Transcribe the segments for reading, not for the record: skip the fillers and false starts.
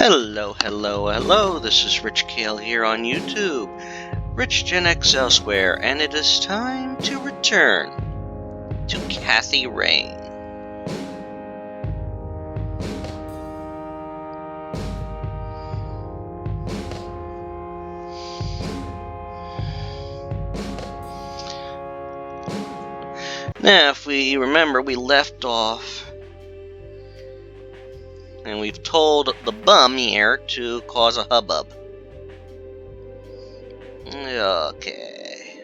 Hello, hello, hello. This is Rich Kale here on YouTube, Rich Gen X Elsewhere, and it is time to return to Kathy Rain. Now, if we remember, we left off, and we've told the bum here to cause a hubbub. Okay.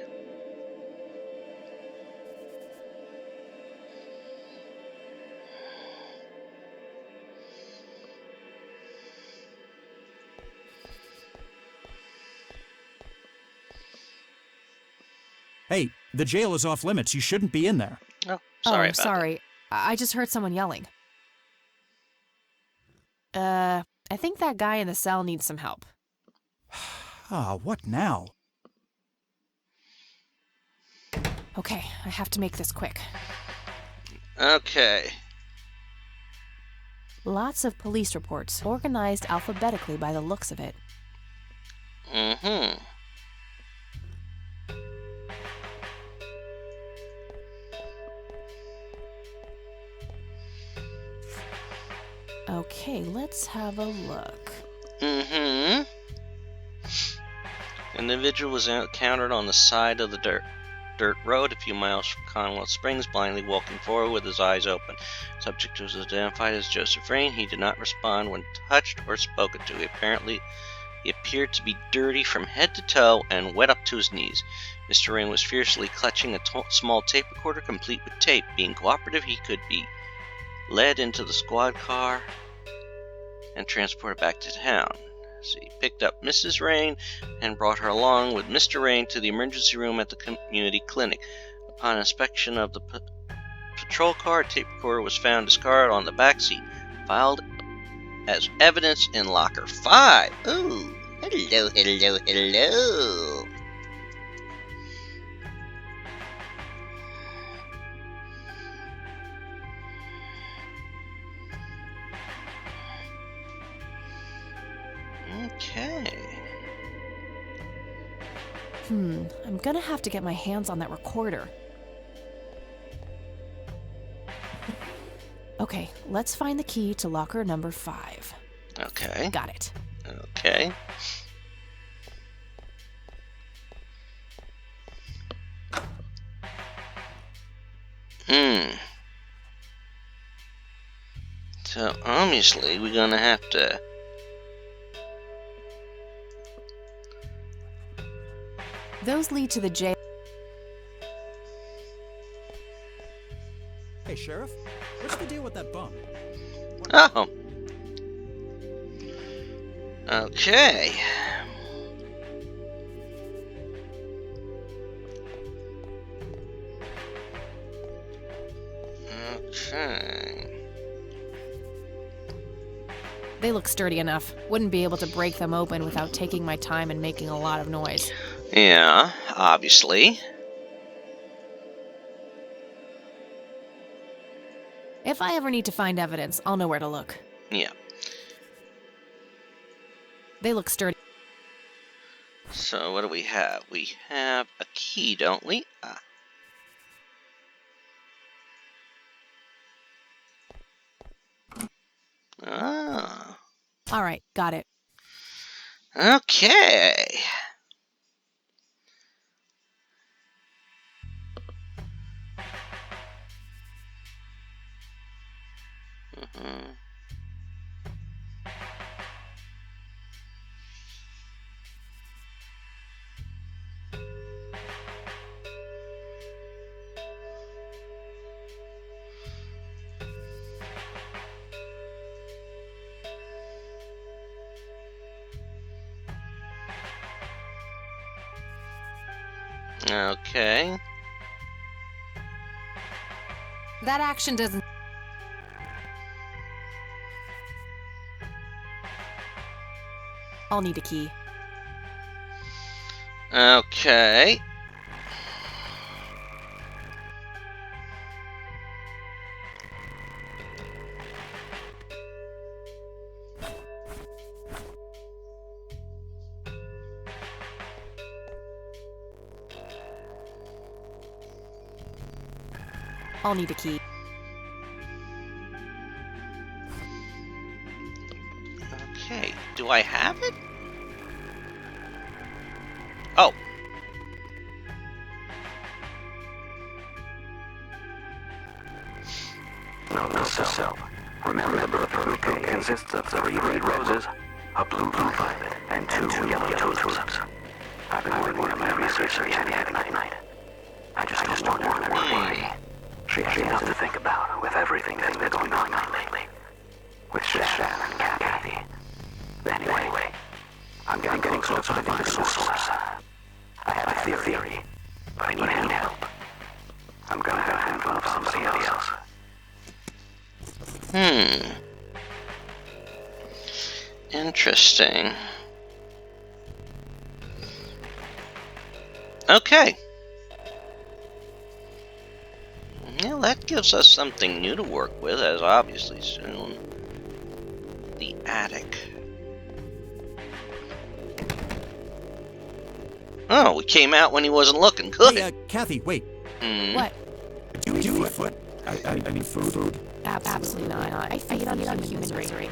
Hey, the jail is off limits. You shouldn't be in there. Oh, sorry about sorry. I just heard someone yelling. I think that guy in the cell needs some help. What now? Okay, I have to make this quick. that. Okay. Lots of police reports, organized alphabetically by the looks of it. Mm-hmm. Okay, let's have a look. Mm-hmm. An individual was encountered on the side of the dirt road a few miles from Commonwealth Springs, blindly walking forward with his eyes open. Subject was identified as Joseph Rain. He did not respond when touched or spoken to. He appeared to be dirty from head to toe and wet up to his knees. Mr. Rain was fiercely clutching a small tape recorder complete with tape. Being cooperative, he could be led into the squad car and transported back to town. So he picked up Mrs. Rain and brought her along with Mr. Rain to the emergency room at the community clinic. Upon inspection of the patrol car, a tape recorder was found discarded on the back seat, filed as evidence in locker 5. Ooh, hello, hello, hello. Okay. I'm gonna have to get my hands on that recorder. Okay, let's find the key to locker number 5. Okay. Got it. Okay. So obviously we're gonna have to. Those lead to the jail. Hey, Sheriff, what's the deal with that bum? Oh. Okay. Okay. They look sturdy enough. Wouldn't be able to break them open without taking my time and making a lot of noise. Yeah, obviously. If I ever need to find evidence, I'll know where to look. Yeah. They look sturdy. So what do we have? We have a key, don't we? Ah. All right, got it. Okay. Mhm. Okay. That action doesn't... I'll need a key. Okay. I'll need a key. Okay, do I have it? Oh. Note to self. Remember the fruit cake consists of 3 red roses, a blue violet, and 2 yellow tulips. I've been doing my research at night. I just don't want her to worry. She has enough to think about with everything that's been going on lately. With Shan and Kathy. Anyway, I'm getting close to finding the source. I have a theory, but I need help. I'm gonna have to involve somebody else. Interesting. Okay. Well, that gives us something new to work with, as obviously soon. The attic. Oh, we came out when he wasn't looking. Good. Hey, Kathy, wait. What? Do you eat foot? I mean food. Absolutely not. I feed on human misery.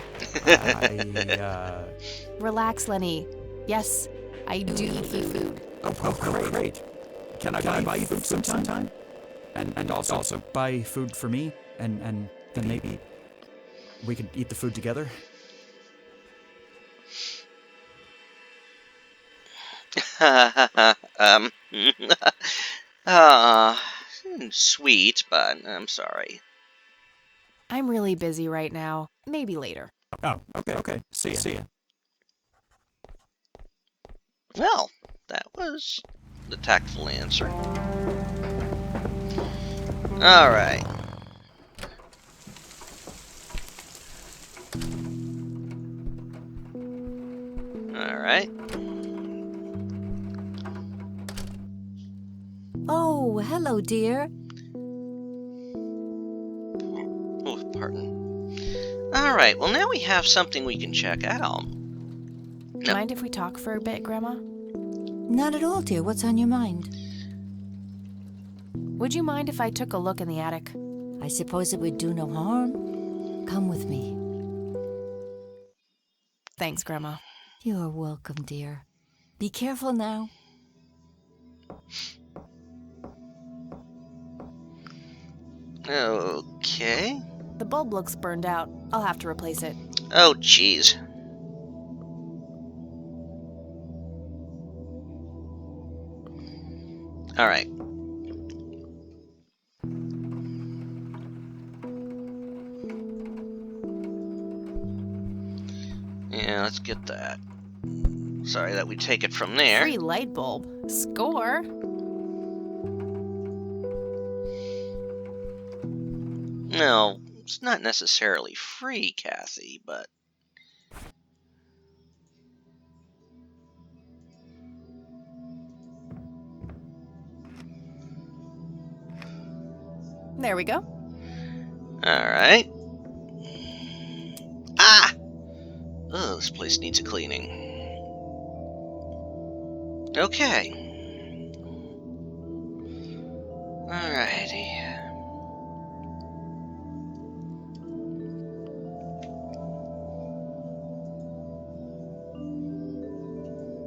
Relax, Lenny. Yes, I do eat food. Oh, great. Can I buy you food sometime? And also buy food for me? And then maybe we could eat the food together? Sweet, but I'm sorry. I'm really busy right now. Maybe later. Oh, okay. See ya. Well, that was the tactful answer. Alright. Alright. Oh, hello, dear. Oh, pardon. Alright, well now we have something we can check out. Mind if we talk for a bit, Grandma? Not at all, dear. What's on your mind? Would you mind if I took a look in the attic? I suppose it would do no harm. Come with me. Thanks, Grandma. You're welcome, dear. Be careful now. Okay. The bulb looks burned out. I'll have to replace it. Oh, jeez. Alright. Yeah, let's get that. Sorry that we take it from there. Free light bulb. Score! No, it's not necessarily free, Kathy, but... There we go. Alright. Ah! Oh, this place needs a cleaning. Okay. Alrighty.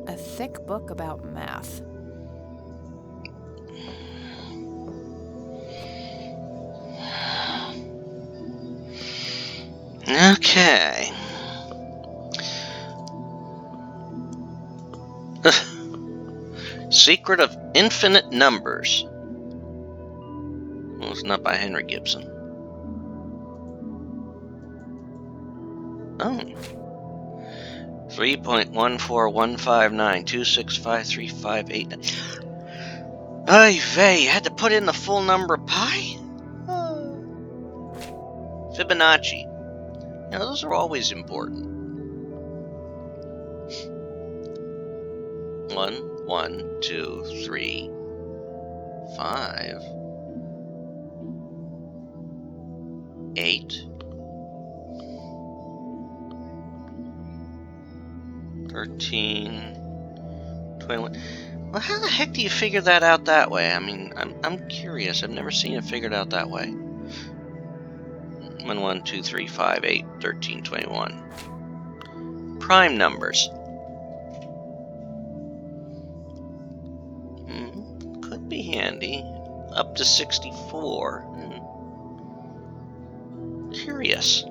A thick book about math. Okay. Secret of Infinite Numbers. Well, it's not by Henry Gibson. Oh. 3.14159265358. Ay vey, you had to put in the full number pi? Fibonacci. You know, those are always important. 1, 1, 2, 3, 5, 8, 13, 21. Well, how the heck do you figure that out that way? I mean, I'm curious. I've never seen it figured out that way. 1, 1, 2, 3, 5, 8, 13, 21. Prime numbers. Could be handy. Up to 64. Curious.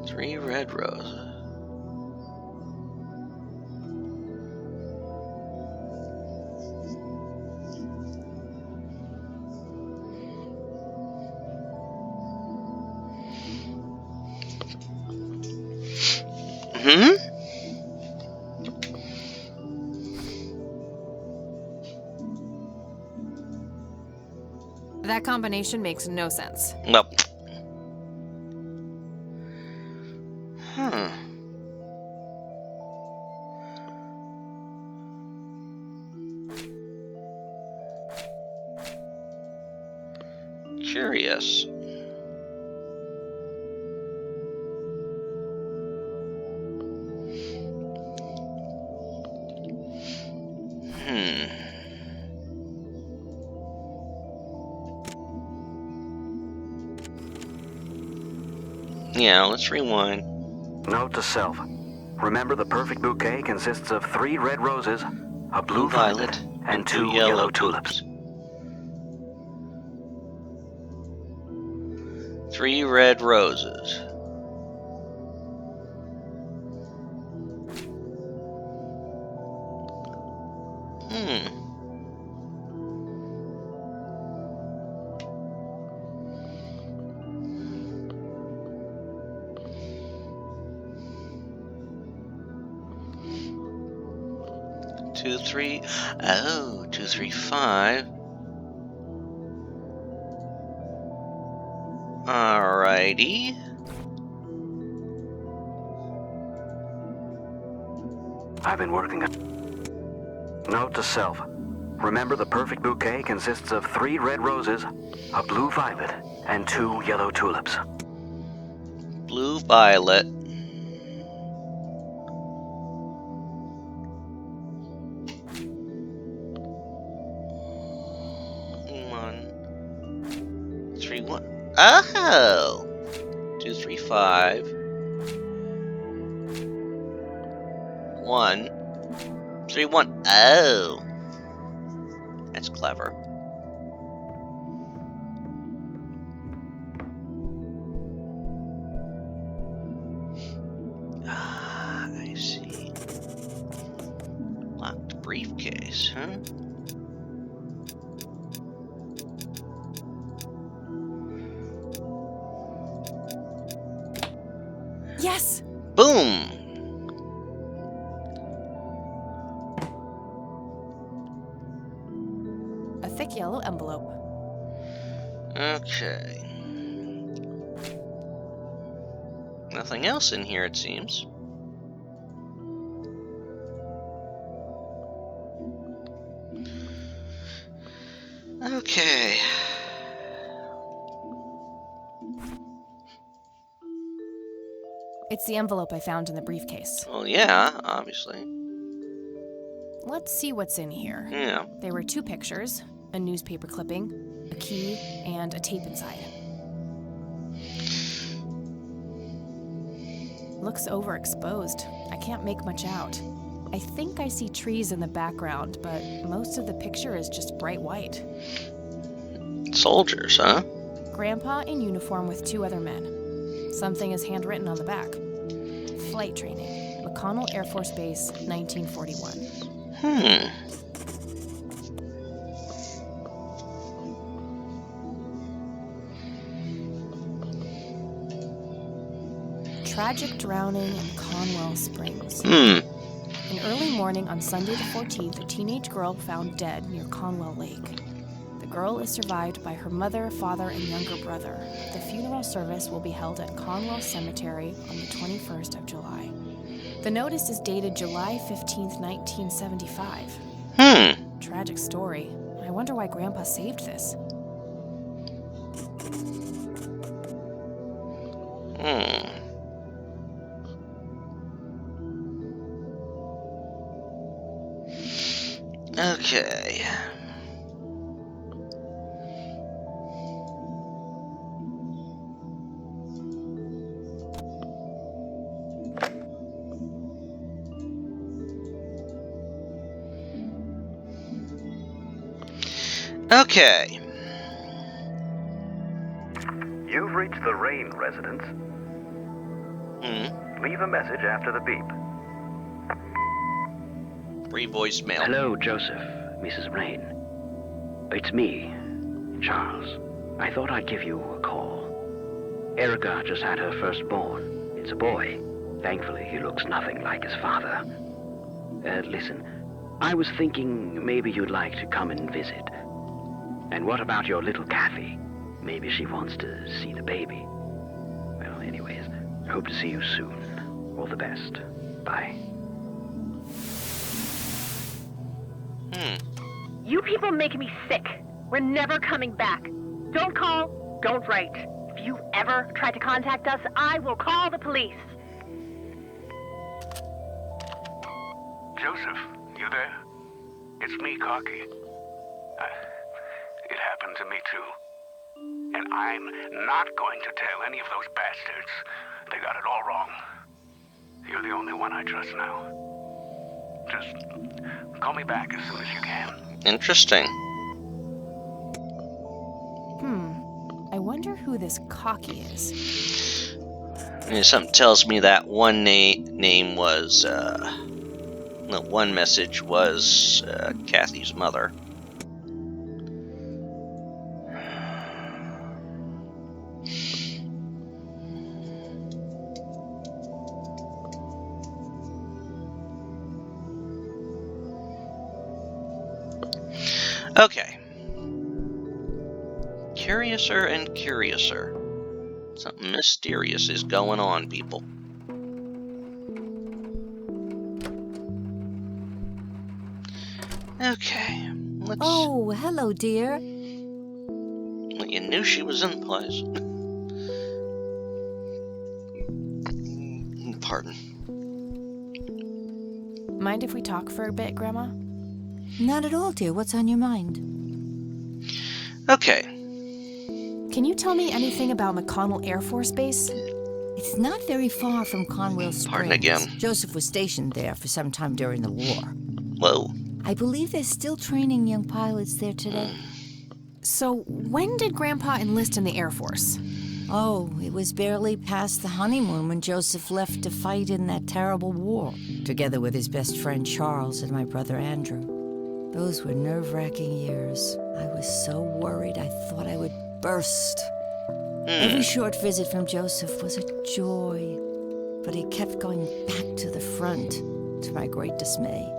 Three red roses. That combination makes no sense. Well. Curious. Yeah, let's rewind. Note to self. Remember, the perfect bouquet consists of 3 red roses, a blue violet, and 2 yellow tulips. 3 red roses. Two, three. Oh, 2, 3, 5. Alrighty. I've been working on... Note to self. Remember, the perfect bouquet consists of 3 red roses, a blue violet, and 2 yellow tulips. Blue violet. Oh! 2, 3, 5. 1, 3, 1. Oh! That's clever. Ah, I see. Locked briefcase, huh? Yes! Boom! A thick yellow envelope. Okay. Nothing else in here, it seems. Okay. It's the envelope I found in the briefcase. Well, yeah, obviously. Let's see what's in here. Yeah. There were 2 pictures, a newspaper clipping, a key, and a tape inside. Looks overexposed. I can't make much out. I think I see trees in the background, but most of the picture is just bright white. Soldiers, huh? Grandpa in uniform with 2 other men. Something is handwritten on the back. Flight training, McConnell Air Force Base, 1941. Tragic drowning in Conwell Springs. In early morning on Sunday the 14th, a teenage girl found dead near Conwell Lake. The girl is survived by her mother, father, and younger brother. The funeral service will be held at Conwell Cemetery on the 21st of July. The notice is dated July 15th, 1975. Tragic story. I wonder why Grandpa saved this. Okay. Okay. You've reached the Rain residence. Leave a message after the beep. Free voicemail. Hello, Joseph, Mrs. Rain. It's me, Charles. I thought I'd give you a call. Erica just had her firstborn. It's a boy. Thankfully, he looks nothing like his father. Listen, I was thinking maybe you'd like to come and visit. And what about your little Kathy? Maybe she wants to see the baby. Well, anyways, I hope to see you soon. All the best. Bye. You people make me sick. We're never coming back. Don't call, don't write. If you ever try to contact us, I will call the police. Joseph, you there? It's me, Cocky. It happened to me too. And I'm not going to tell any of those bastards. They got it all wrong. You're the only one I trust now. Just call me back as soon as you can. Interesting. I wonder who this Cocky is. Something tells me that one name was, the one message was Kathy's mother. Okay. Curiouser and curiouser. Something mysterious is going on, people. Okay, let's... Oh, hello, dear. Well, you knew she was in the place. Pardon. Mind if we talk for a bit, Grandma? Not at all, dear. What's on your mind? Okay. Can you tell me anything about McConnell Air Force Base? It's not very far from Conwell Springs. Pardon again. Joseph was stationed there for some time during the war. Whoa. I believe they're still training young pilots there today. So, when did Grandpa enlist in the Air Force? Oh, it was barely past the honeymoon when Joseph left to fight in that terrible war, together with his best friend Charles and my brother Andrew. Those were nerve-wracking years. I was so worried I thought I would burst. Every short visit from Joseph was a joy, but he kept going back to the front, to my great dismay.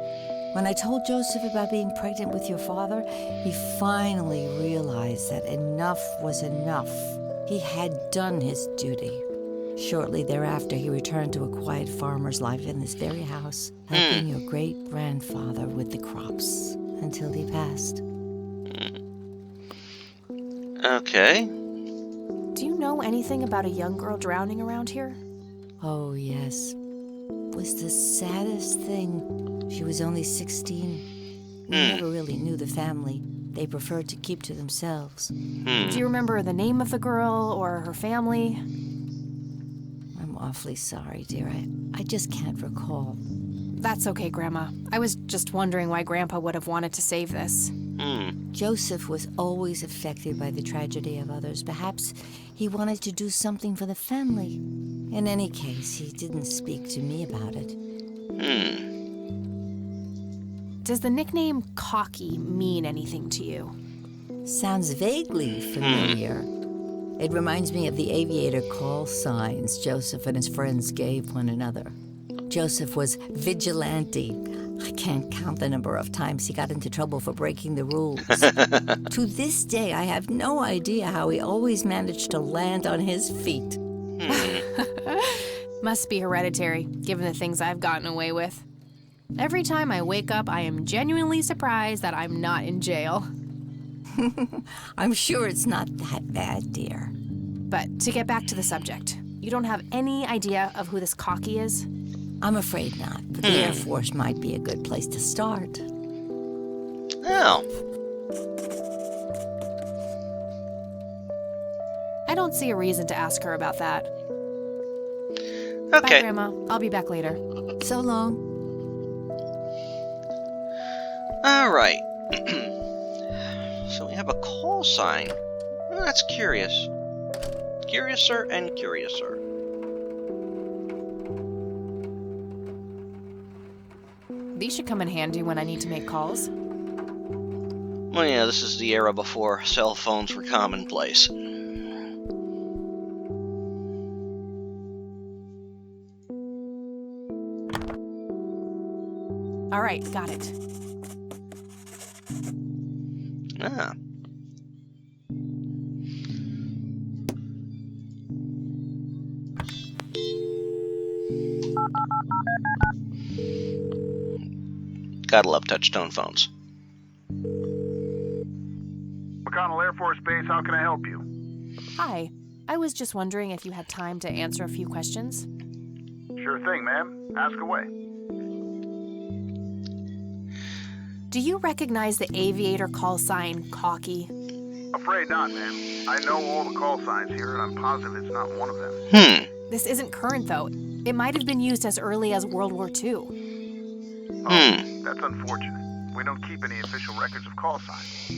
When I told Joseph about being pregnant with your father, he finally realized that enough was enough. He had done his duty. Shortly thereafter, he returned to a quiet farmer's life in this very house, helping your great-grandfather with the crops until he passed. Okay. Do you know anything about a young girl drowning around here? Oh, yes. It was the saddest thing. She was only 16. We never really knew the family. They preferred to keep to themselves. Do you remember the name of the girl or her family? I'm awfully sorry, dear. I just can't recall. That's okay, Grandma. I was just wondering why Grandpa would have wanted to save this. Joseph was always affected by the tragedy of others. Perhaps he wanted to do something for the family. In any case, he didn't speak to me about it. Does the nickname Cocky mean anything to you? Sounds vaguely familiar. It reminds me of the aviator call signs Joseph and his friends gave one another. Joseph was vigilante. I can't count the number of times he got into trouble for breaking the rules. To this day, I have no idea how he always managed to land on his feet. Must be hereditary, given the things I've gotten away with. Every time I wake up, I am genuinely surprised that I'm not in jail. I'm sure it's not that bad, dear. But to get back to the subject, you don't have any idea of who this Cocky is? I'm afraid not, but the Air Force might be a good place to start. Oh. I don't see a reason to ask her about that. Bye, Okay. Grandma. I'll be back later. So long. Alright. So we have a call sign. Oh, that's curious. Curiouser and curiouser. These should come in handy when I need to make calls. Well, yeah, this is the era before cell phones were commonplace. All right, got it. Ah. Gotta love touch-tone phones. McConnell Air Force Base, how can I help you? Hi. I was just wondering if you had time to answer a few questions. Sure thing, ma'am. Ask away. Do you recognize the aviator call sign, Cocky? Afraid not, ma'am. I know all the call signs here, and I'm positive it's not one of them. This isn't current, though. It might have been used as early as World War II. That's unfortunate. We don't keep any official records of call signs.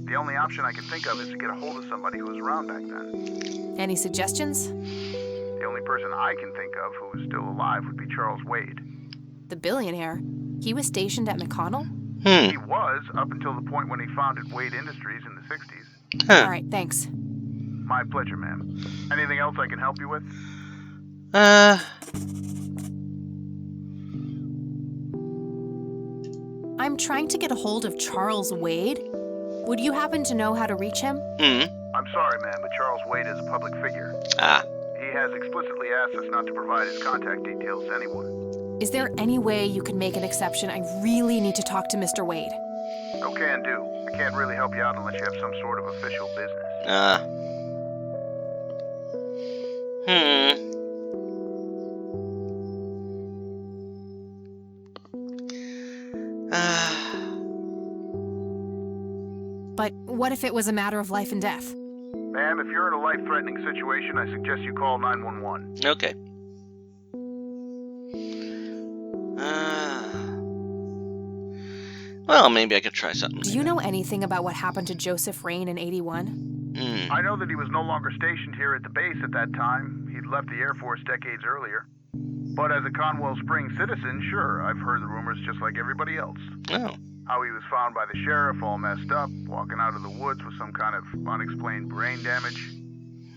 The only option I can think of is to get a hold of somebody who was around back then. Any suggestions? The only person I can think of who is still alive would be Charles Wade. The billionaire. He was stationed at McConnell? He was, up until the point when he founded Wade Industries in the 60s. Huh. All right, thanks. My pleasure, ma'am. Anything else I can help you with? I'm trying to get a hold of Charles Wade. Would you happen to know how to reach him? I'm sorry, ma'am, but Charles Wade is a public figure. Ah. He has explicitly asked us not to provide his contact details to anyone. Is there any way you can make an exception? I really need to talk to Mr. Wade. No can do. I can't really help you out unless you have some sort of official business. But what if it was a matter of life and death? Ma'am, if you're in a life-threatening situation, I suggest you call 911. Okay. Well, maybe I could try something. Do you know anything about what happened to Joseph Rain in '81? I know that he was no longer stationed here at the base at that time. He'd left the Air Force decades earlier. But as a Conwell Springs citizen, sure, I've heard the rumors just like everybody else. Oh. How he was found by the sheriff all messed up, walking out of the woods with some kind of unexplained brain damage.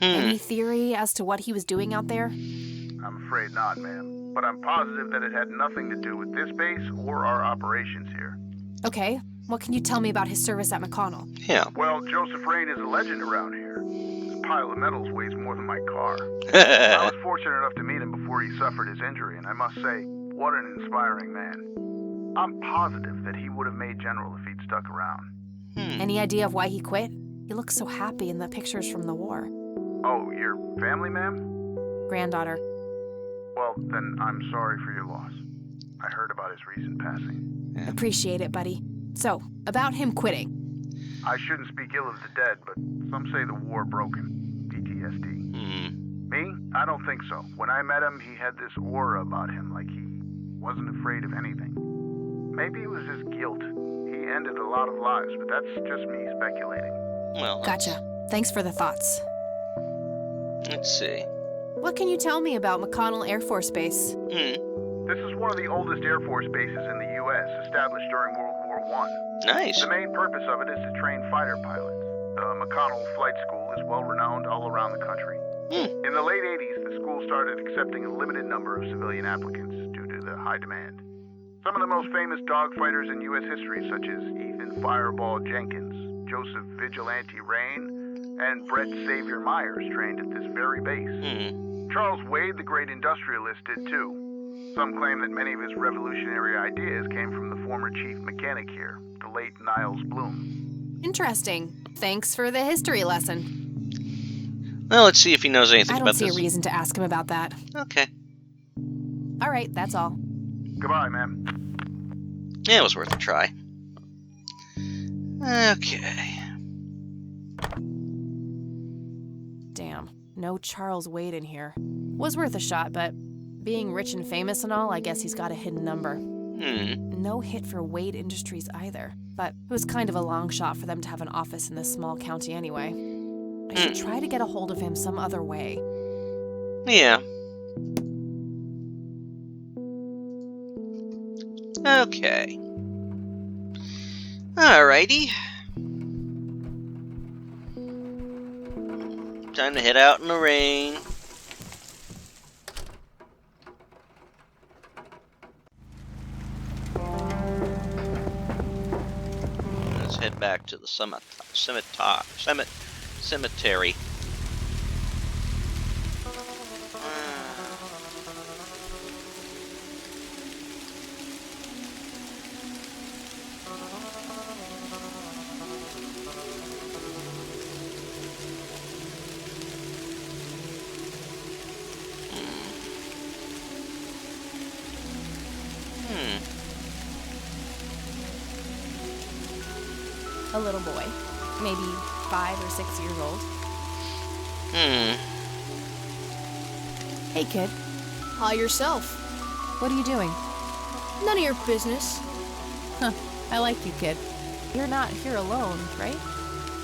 Any theory as to what he was doing out there? I'm afraid not, ma'am. But I'm positive that it had nothing to do with this base or our operations here. Okay, what can you tell me about his service at McConnell? Yeah. Well, Joseph Rain is a legend around here. This pile of metals weighs more than my car. I was fortunate enough to meet him before he suffered his injury, and I must say, what an inspiring man. I'm positive that he would have made general if he'd stuck around. Any idea of why he quit? He looks so happy in the pictures from the war. Oh, your family, ma'am? Granddaughter. Well, then I'm sorry for your loss. I heard about his recent passing. Appreciate it, buddy. So, about him quitting. I shouldn't speak ill of the dead, but some say the war broke him. PTSD. Me? I don't think so. When I met him, he had this aura about him, like he wasn't afraid of anything. Maybe it was his guilt. He ended a lot of lives, but that's just me speculating. Well, Gotcha. Thanks for the thoughts. let's see. What can you tell me about McConnell Air Force Base? This is one of the oldest Air Force bases in the U.S., established during World War I. Nice. The main purpose of it is to train fighter pilots. The McConnell Flight School is well-renowned all around the country. In the late 80s, the school started accepting a limited number of civilian applicants due to the high demand. Some of the most famous dogfighters in U.S. history, such as Ethan Fireball Jenkins, Joseph Vigilante Rain, and Brett Xavier Myers, trained at this very base. Charles Wade, the great industrialist, did too. Some claim that many of his revolutionary ideas came from the former chief mechanic here, the late Niles Bloom. Interesting. Thanks for the history lesson. Well, let's see if he knows anything I don't about see this. a reason to ask him about that. Okay. All right, that's all. Goodbye, ma'am. Yeah, it was worth a try. Okay. Damn, no Charles Wade in here. Was worth a shot, but being rich and famous and all, I guess he's got a hidden number. No hit for Wade Industries either, but it was kind of a long shot for them to have an office in this small county anyway. I should try to get a hold of him some other way. Yeah. Okay. Alrighty. Time to head out in the rain. Let's head back to the cemetery. A little boy, maybe 5 or 6 years old. Hey, kid. Hi yourself. What are you doing? None of your business. I like you, kid. You're not here alone, right?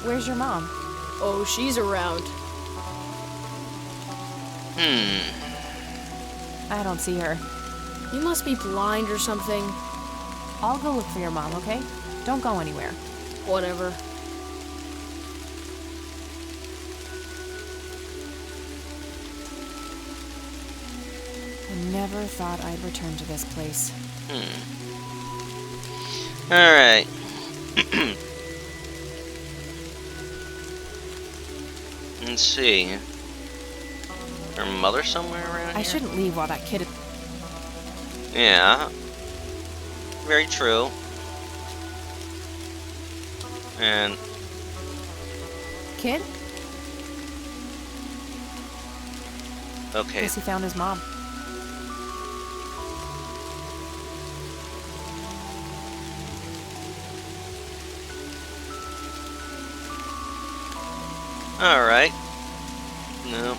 Where's your mom? Oh, she's around. I don't see her. You must be blind or something. I'll go look for your mom, okay? Don't go anywhere. Whatever. I never thought I'd return to this place. Alright. Let's see. Her mother somewhere around I here? shouldn't leave while that kid is... Yeah. Very true. And Kid? okay. Guess he found his mom. Alright. No.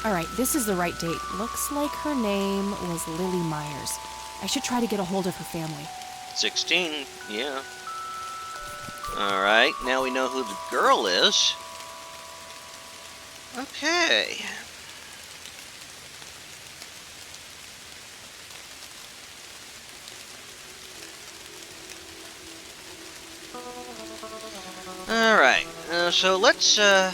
Alright, this is the right date. Looks like her name was Lily Myers. I should try to get a hold of her family. 16, yeah. Alright, now we know who the girl is. Okay. Alright, so let's, wonder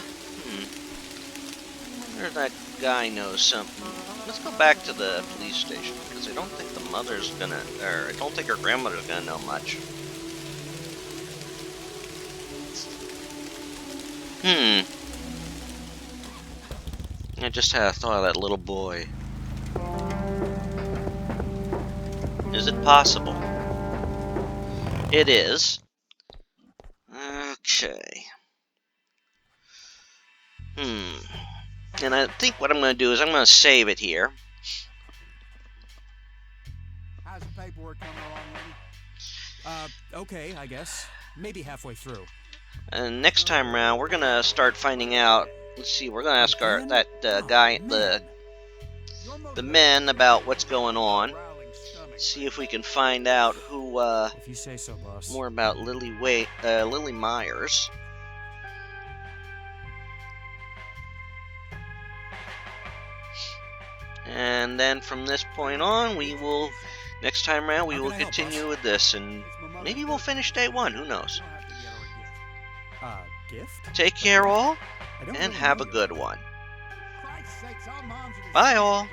if that guy knows something. Let's go back to the police station, because I don't think the mother's gonna, or I don't think her grandmother's gonna know much. I just had a thought of that little boy. Is it possible? It is. Okay. And I think what I'm going to do is I'm going to save it here. How's the paperwork coming along, lady? Okay, I guess. Maybe halfway through. And next time around, we're going to start finding out. Let's see, we're going to ask guy, the men about what's going on. See if we can find out who, If you say so, boss. more about Lily Myers. And then from this point on, next time around, we will continue with this, and maybe we'll finish day 1, who knows. Gift? Take care all, and have a good one. Bye all.